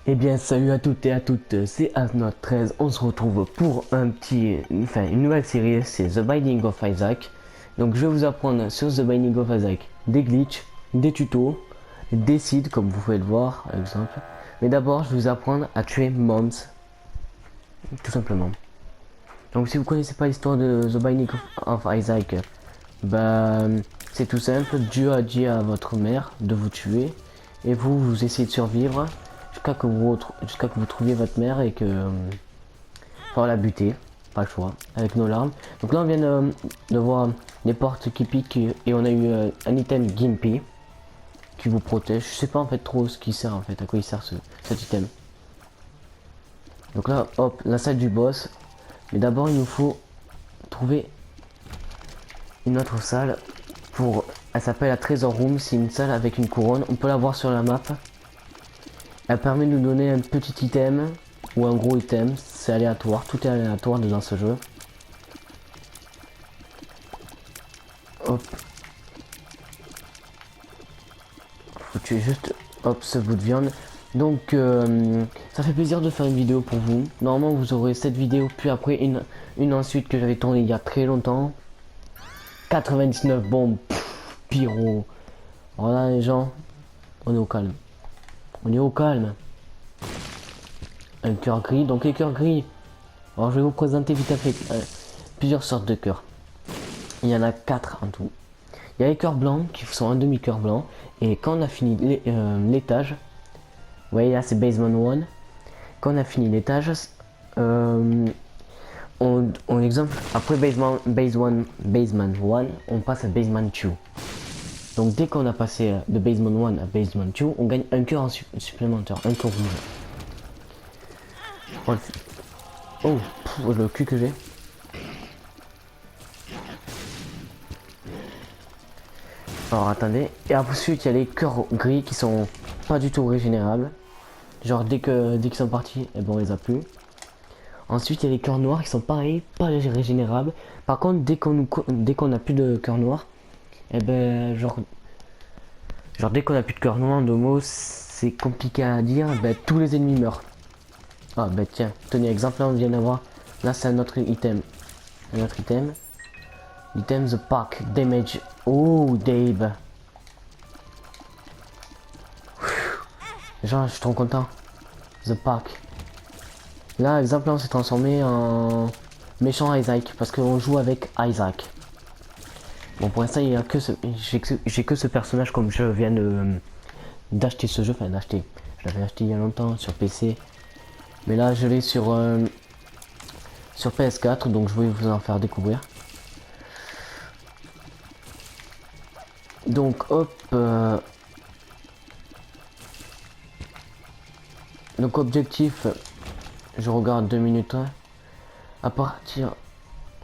Eh bien salut à toutes et à toutes, c'est Asnot13, on se retrouve pour une nouvelle série, c'est The Binding of Isaac. Donc je vais vous apprendre sur The Binding of Isaac des glitches, des tutos, des seeds comme vous pouvez le voir par exemple. Mais d'abord je vais vous apprendre à tuer Mons, tout simplement. Donc si vous connaissez pas l'histoire de The Binding of Isaac, c'est tout simple, Dieu a dit à votre mère de vous tuer et vous essayez de survivre jusqu'à que vous trouviez votre mère et que enfin la buter, pas le choix, avec nos larmes. Donc là on vient de voir des portes qui piquent et on a eu un item Gimpy qui vous protège. Je sais pas en fait trop ce qui sert en fait, à quoi il sert cet item. Donc là hop, la salle du boss. Mais d'abord il nous faut trouver une autre salle pour... Elle s'appelle la Treasure Room, c'est une salle avec une couronne, on peut la voir sur la map. Elle permet de nous donner un petit item ou un gros item, c'est aléatoire, tout est aléatoire dans ce jeu. Hop. Faut tuer juste, hop, ce bout de viande. Donc ça fait plaisir de faire une vidéo pour vous. Normalement vous aurez cette vidéo, puis après une ensuite que j'avais tournée il y a très longtemps. 99 bombes, pyro. Voilà les gens, on est au calme. On est au calme. Un cœur gris, donc les cœurs gris. Alors je vais vous présenter vite fait plusieurs sortes de cœurs. Il y en a 4 en tout. Il y a les cœurs blancs qui sont un demi-cœur blanc. Et quand on a fini l'étage, vous voyez là c'est basement 1. Quand on a fini l'étage, on exemple après basement 1, on passe à basement 2. Donc dès qu'on a passé de basement 1 à basement 2, on gagne un cœur supplémentaire, un cœur rouge. Oh, le cul que j'ai. Alors attendez, et ensuite il y a les cœurs gris qui sont pas du tout régénérables. Genre dès qu'ils sont partis, et bon on les a plus. Ensuite il y a les cœurs noirs qui sont pareils, pas régénérables. Par contre dès qu'on a plus de cœurs noirs, et ben genre dès qu'on a plus de cœurs noirs de mots, c'est compliqué à dire, ben tous les ennemis meurent. Ah ben tiens, tenez exemple là on vient d'avoir, là c'est un autre item. Un autre item. Item the pack damage. Oh Dave. Genre je suis trop content. The pack. Là exemple là on s'est transformé en méchant Isaac parce qu'on joue avec Isaac. Bon pour l'instant il y a que j'ai que ce personnage comme je viens d'acheter ce jeu, enfin d'acheter. Je l'avais acheté il y a longtemps sur PC. Mais là je l'ai sur PS4 donc je vais vous en faire découvrir. Donc hop donc objectif, je regarde 2 minutes à partir,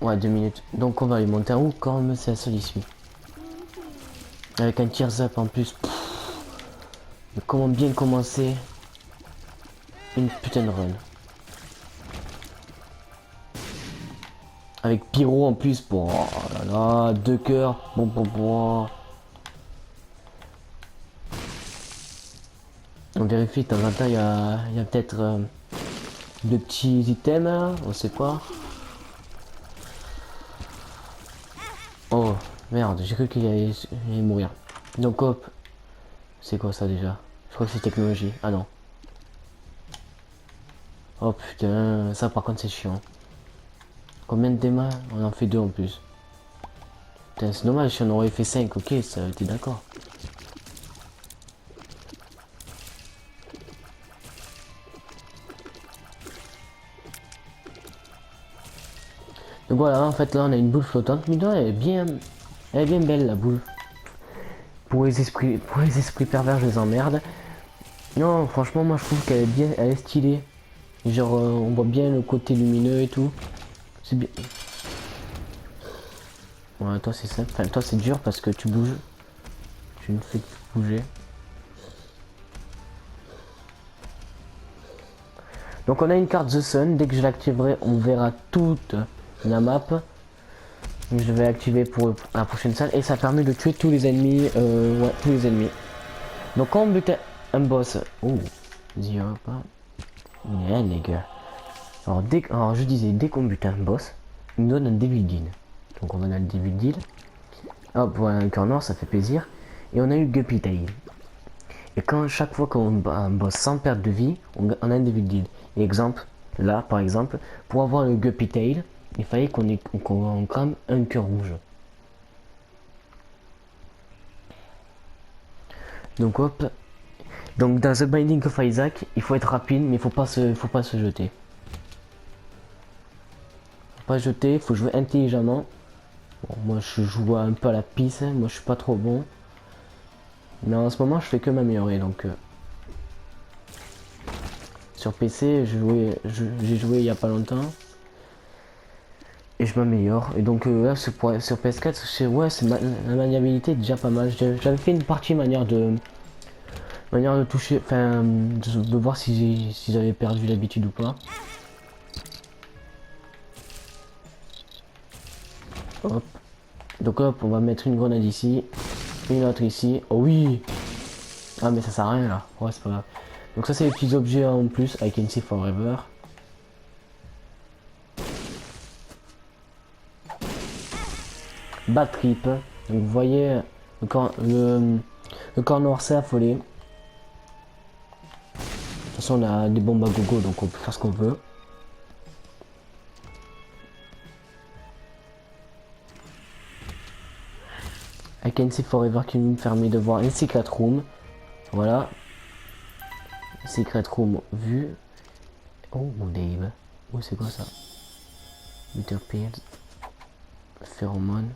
ouais 2 minutes, donc on va aller monter en haut comme c'est la seule issue avec un tier zap en plus. Mais comment bien commencer une putain de run avec pyro en plus pour, oh là là, 2 cœurs, bon. On vérifie de temps en temps, il y a peut-être de petits items là, on sait pas. Oh merde, j'ai cru qu'il allait mourir. Donc hop, c'est quoi ça déjà? Je crois que c'est technologie. Ah non. Oh putain, ça par contre c'est chiant. Combien de dégâts? On en fait 2 en plus. Putain, c'est dommage, si on aurait fait 5, ok, ça aurait été d'accord. Donc voilà, en fait là on a une boule flottante, mais non, elle est bien belle la boule. Pour les esprits pervers, je les emmerde. Non, franchement, moi je trouve qu'elle est bien, elle est stylée. Genre, on voit bien le côté lumineux et tout. C'est bien. Ouais, toi c'est simple. Enfin, toi c'est dur parce que tu bouges. Tu ne fais que bouger. Donc on a une carte The Sun. Dès que je l'activerai, on verra toute la map. Je vais l'activer pour la prochaine salle et ça permet de tuer tous les ennemis. Ouais, tous les ennemis. Donc quand on bute un boss, oh, Zero pas. Yeah, les gars. Alors je disais, dès qu'on bute un boss, il nous donne un Devil Deal. Donc on va dans le Devil Deal. Hop, voilà un cœur noir, ça fait plaisir. Et on a eu Guppy Tail. Et quand chaque fois qu'on bat un boss sans perte de vie, on a un Devil Deal. Exemple, là par exemple, pour avoir le Guppy Tail, il fallait qu'on crame un cœur rouge. Donc hop. Donc dans The Binding of Isaac, il faut être rapide, mais faut pas se jeter. Faut pas se jeter, faut jouer intelligemment. Bon, moi je joue un peu à la pisse, moi je suis pas trop bon. Mais en ce moment je fais que m'améliorer donc sur PC j'ai joué il y a pas longtemps. Et je m'améliore. Et donc là sur PS4 ouais la maniabilité est déjà pas mal. J'avais fait une partie manière de toucher, enfin de voir si j'avais perdu l'habitude ou pas. Hop. Donc hop, on va mettre une grenade ici, une autre ici. Oh oui. Ah mais ça sert à rien là. Ouais c'est pas grave. Donc ça c'est les petits objets en plus I can see forever. Bad trip. Donc vous voyez le corps noir s'est affolé. De toute façon on a des bombes à gogo donc on peut faire ce qu'on veut. I can see forever qui nous permet de voir une secret room. Voilà. Secret room vue. Oh mon Dave. Oh c'est quoi ça? Bitter pills. Pheromone.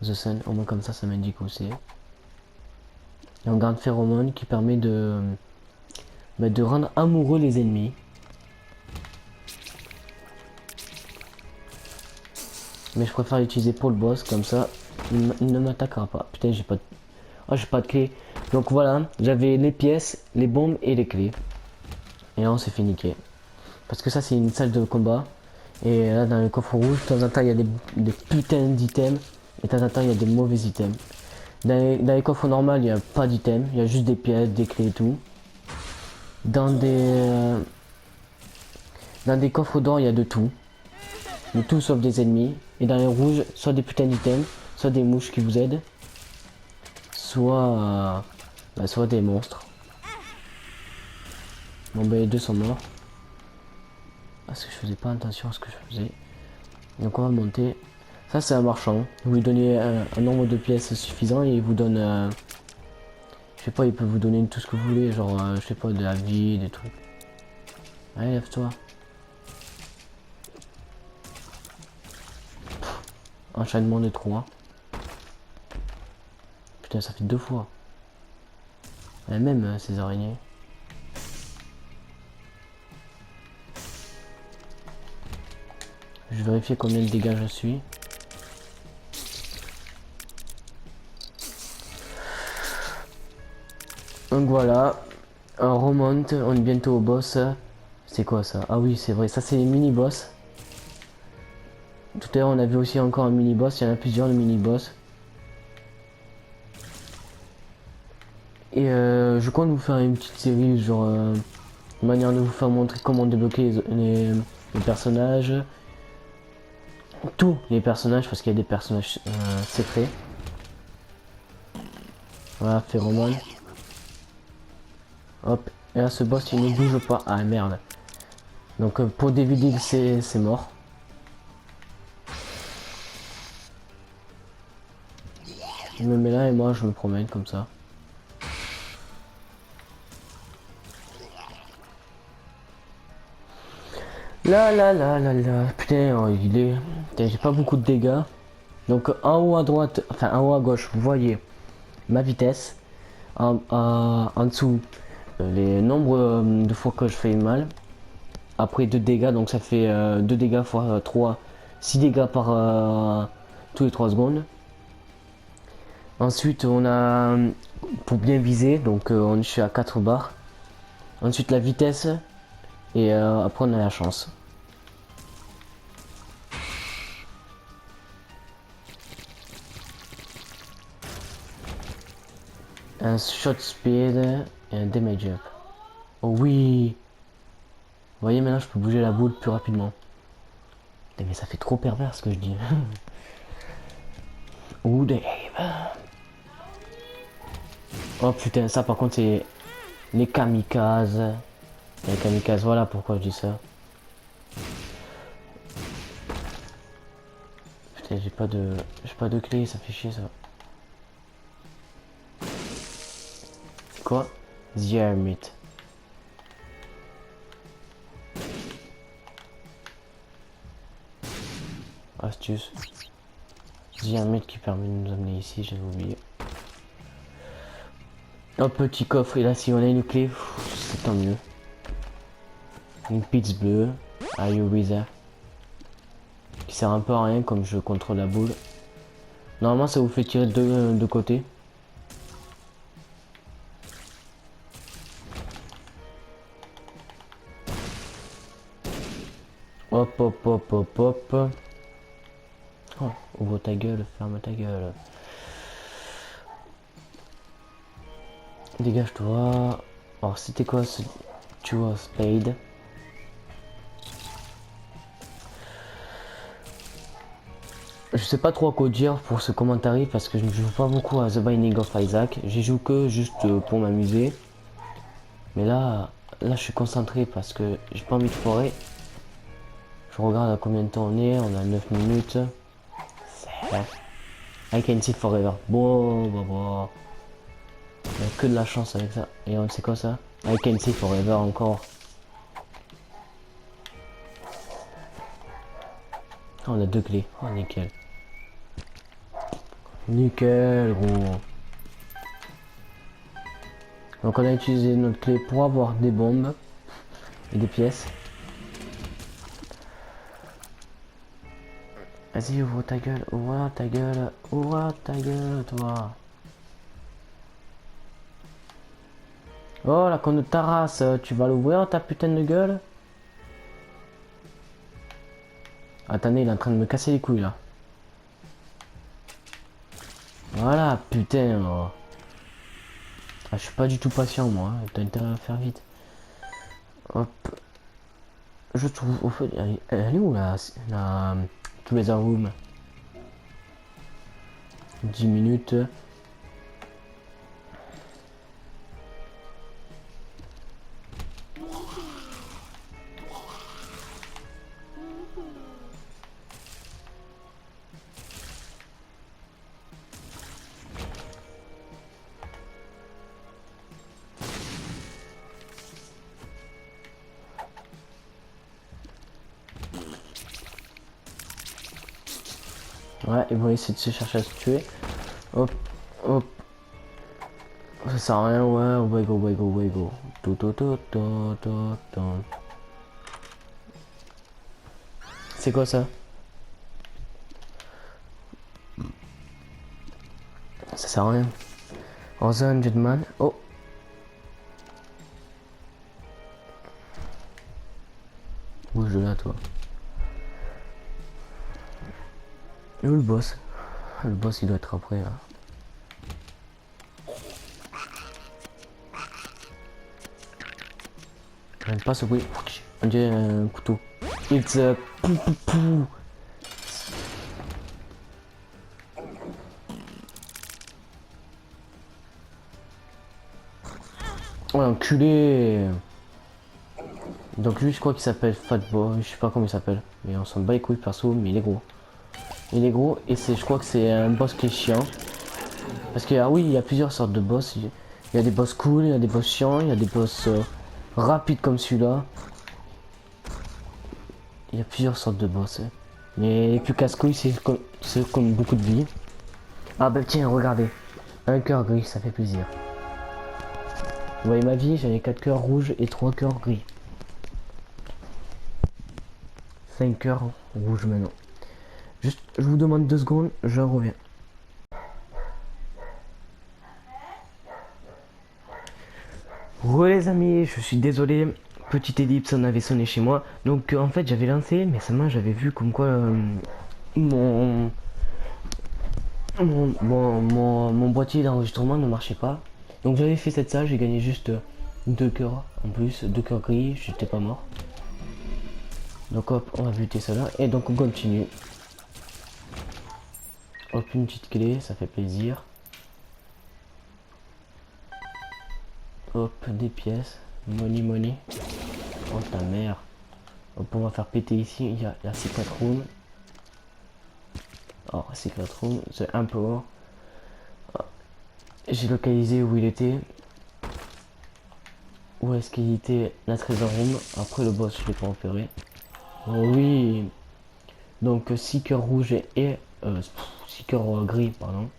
The Sun, au moins comme ça m'indique où c'est. Et on garde Pheromone qui permet de rendre amoureux les ennemis. Mais je préfère l'utiliser pour le boss, comme ça il ne m'attaquera pas. Putain j'ai pas de... Oh j'ai pas de clé. Donc voilà, j'avais les pièces, les bombes et les clés. Et là on s'est fait niquer. Parce que ça c'est une salle de combat. Et là dans le coffre rouge, de temps en temps il y a des putains d'items. Et de temps en temps il y a des mauvais items. Dans les coffres normaux il n'y a pas d'items, il y a juste des pièces, des clés et tout. Dans des coffres d'or il y a de tout. De tout sauf des ennemis. Et dans les rouges, soit des putains d'items, soit des mouches qui vous aident. Soit des monstres. Bon ben les deux sont morts. Parce que je faisais pas attention à ce que je faisais. Donc on va monter. Ça c'est un marchand. Vous lui donnez un nombre de pièces suffisant et il vous donne... je sais pas, il peut vous donner tout ce que vous voulez. Genre, je sais pas, de la vie, des trucs. Allez, lève-toi. Enchaînement de 3. Putain, ça fait 2 fois. Et même ces araignées. Je vais vérifier combien de dégâts je suis. Donc voilà. On remonte, on est bientôt au boss. C'est quoi ça? Ah oui, c'est vrai, ça c'est les mini-boss. Tout à l'heure on avait aussi encore un mini-boss, il y en a plusieurs le mini-boss. Et je compte vous faire une petite série, genre une manière de vous faire montrer comment débloquer les personnages. Tous les personnages, parce qu'il y a des personnages secrets. Voilà, Pheromone. Hop, et là ce boss il ne bouge pas. Ah merde. Donc pour Devil c'est mort. Je me mets là et moi je me promène comme ça. Là. Putain, oh, il est... J'ai pas beaucoup de dégâts. Donc en haut à droite, enfin en haut à gauche, vous voyez ma vitesse. En dessous, les nombres de fois que je fais mal. Après 2 dégâts, donc ça fait 2 dégâts fois 3, 6 dégâts par tous les 3 secondes. Ensuite, on a, pour bien viser, donc je suis à 4 barres. Ensuite, la vitesse, et après, on a la chance. Un shot speed, Et un damage up. Oh oui. Vous voyez, maintenant je peux bouger la boule plus rapidement. Putain, mais ça fait trop pervers ce que je dis. Ouh, Dave. Oh putain, ça par contre c'est les kamikazes. Les kamikazes, voilà pourquoi je dis ça. Putain, j'ai pas de clé, ça fait chier ça. C'est quoi? The Hermit. Astuce. The Hermit qui permet de nous amener ici, j'avais oublié. Un petit coffre, et là si on a une clé, c'est tant mieux. Une pizza bleue. Are you wizard? Qui sert un peu à rien comme je contrôle la boule. Normalement ça vous fait tirer de côté. Hop hop hop hop hop. Oh, ouvre ta gueule, ferme ta gueule. Dégage-toi. Alors c'était quoi ce Dual Spade? Je sais pas trop à quoi dire pour ce commentaire parce que je ne joue pas beaucoup à The Binding of Isaac. J'y joue que juste pour m'amuser. Mais là je suis concentré parce que j'ai pas envie de foirer. Je regarde à combien de temps on est. On a 9 minutes. I can see forever. Bon, bon. Il n'y a que de la chance avec ça. Et on sait quoi ça? I can see forever encore. Oh, on a 2 clés. Oh, nickel. Nickel, gros. Donc on a utilisé notre clé pour avoir des bombes et des pièces. Vas-y, ouvre ta gueule, ouvre ta gueule, toi. Oh, la con de ta race, tu vas l'ouvrir ta putain de gueule? Attendez, il est en train de me casser les couilles là. Voilà, putain. Oh. Ah, je suis pas du tout patient moi, hein. T'as intérêt à faire vite. Hop. Je trouve au fait, elle est où la Treasure Room? 10 minutes. Ouais, ils vont essayer de se chercher à se tuer. Hop, hop. Ça sert à rien, ouais, wego. Tout. C'est quoi ça? Ça sert à rien. Orson Jetman. Oh. Bouge de là, toi. Et où le boss? Le boss il doit être après là. J'aime pas ce bruit. On dirait un couteau. It's a pou pou pou. Oh l'enculé. Donc lui je crois qu'il s'appelle Fatboy, je sais pas comment il s'appelle. Mais on s'en bat les couilles perso, mais il est gros. Il est gros et je crois que c'est un boss qui est chiant. Parce que ah oui, il y a plusieurs sortes de boss. Il y a des boss cool, il y a des boss chiants, il y a des boss rapides comme celui-là. Il y a plusieurs sortes de boss. Hein. Mais les plus casse-couilles, c'est comme beaucoup de vie. Ah bah tiens, regardez. Un cœur gris, ça fait plaisir. Vous voyez ma vie, j'avais 4 cœurs rouges et 3 cœurs gris. 5 cœurs rouges maintenant. Juste, je vous demande 2 secondes, je reviens. Les amis, je suis désolé, petite ellipse, on avait sonné chez moi. Donc en fait j'avais lancé, mais seulement j'avais vu comme quoi mon boîtier d'enregistrement ne marchait pas. Donc j'avais fait cette salle, j'ai gagné juste 2 cœurs en plus, 2 cœurs gris, j'étais pas mort. Donc hop, on va buter cela et donc on continue. Hop, une petite clé, ça fait plaisir. Hop, des pièces. Money, money. Oh ta mère. Hop, on va faire péter ici. Il y a la secret room. Oh, secret room, c'est un peu haut. Oh. J'ai localisé où il était. Où est-ce qu'il était la trésor room. Après le boss, je l'ai pas opéré. Oh oui. Donc 6 cœurs rouges et 6 cœurs gris, pardon.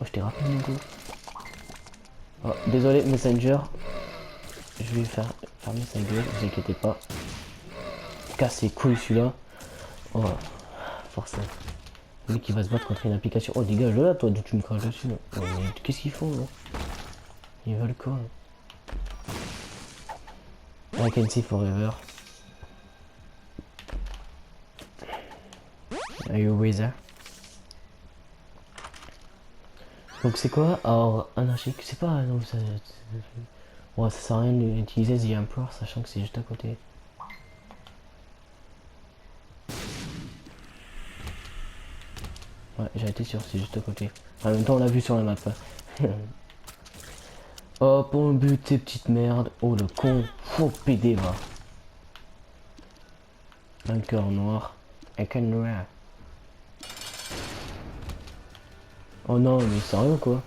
Oh, je t'ai rappelé mon coup. Oh, désolé, Messenger. Je vais faire fermer sa gueule, vous inquiétez pas. Casse les couilles celui-là. Oh, force. Lui qui va se battre contre une application. Oh, dégage de là, toi, d'où tu me craches dessus. Oh, mais qu'est-ce qu'ils font là? Ils veulent quoi? I can see forever. Are you wizard? Donc c'est quoi? Alors, anarchique, c'est pas... Non, ça, ouais, ça sert à rien d'utiliser The Emperor, sachant que c'est juste à côté. Ouais, j'ai été sûr, c'est juste à côté. En même temps, on l'a vu sur la map. Hop, on bute ces petites merdes. Oh, le con. Faut PD, va. Un cœur noir. Un cœur noir. Oh non, mais sérieux, quoi.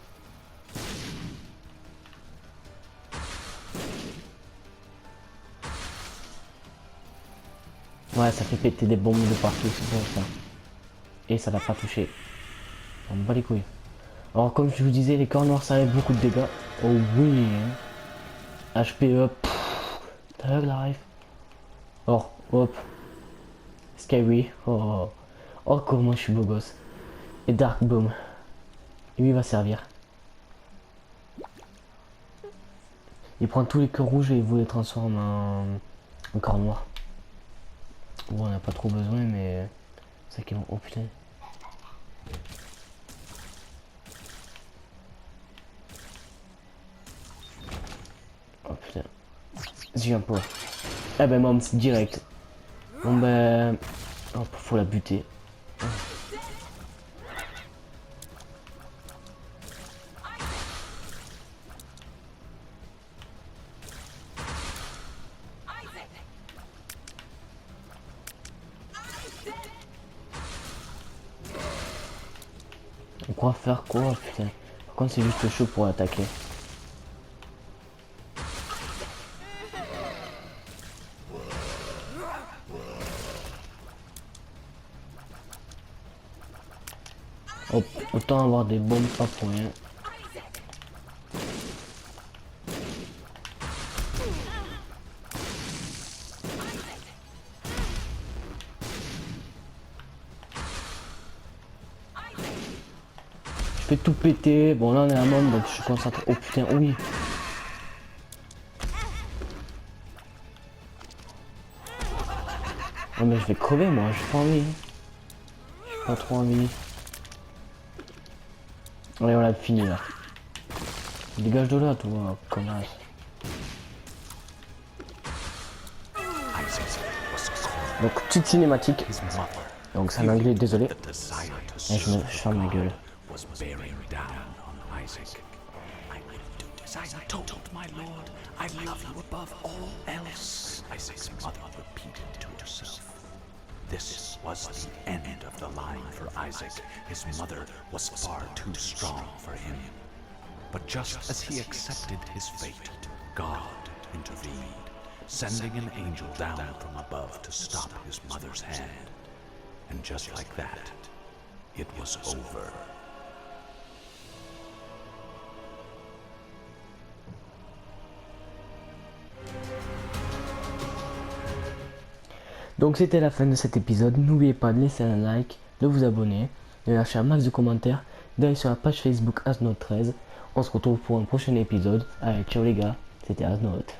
Ouais, ça fait péter des bombes de partout, c'est bon ça. Et ça va pas toucher. On me bat les couilles. Alors comme je vous disais, les corps noirs ça avait beaucoup de dégâts. Oh oui hein. HPE. Tag life. Oh, hop. Scary. Oh, oh comment je suis beau gosse. Et Dark Boom. Et lui il va servir. Il prend tous les cœurs rouges et il vous les transforme en corps noir. Bon on n'a pas trop besoin mais... C'est qui vont... Oh putain. Oh putain. J'ai un peu. Eh ben mom, c'est direct. Bon ben... Hop, faut la buter. Oh. On croit faire quoi putain. Par contre c'est juste chaud pour attaquer. Oh, autant avoir des bombes pas pour rien. Je fais tout péter. Bon là on est à mom donc je suis concentré. Oh putain oui. Oh mais je vais crever moi, j'ai pas envie. J'ai pas trop envie. Allez on l'a fini là. Dégage de là toi, connasse. Donc petite cinématique. Donc c'est un anglais, désolé. Et je ferme ma gueule. As I told my lord, I love you above all else. Isaac's mother repeated to herself. This was the end of the line for Isaac. His mother was far too strong for him. But just as he accepted his fate, God intervened, sending an angel down from above to stop his mother's hand. And just like that, it was over. Donc c'était la fin de cet épisode. N'oubliez pas de laisser un like, de vous abonner, de lâcher un max de commentaires, d'aller sur la page Facebook Asnote13. On se retrouve pour un prochain épisode. Allez, ciao les gars, c'était Asnote.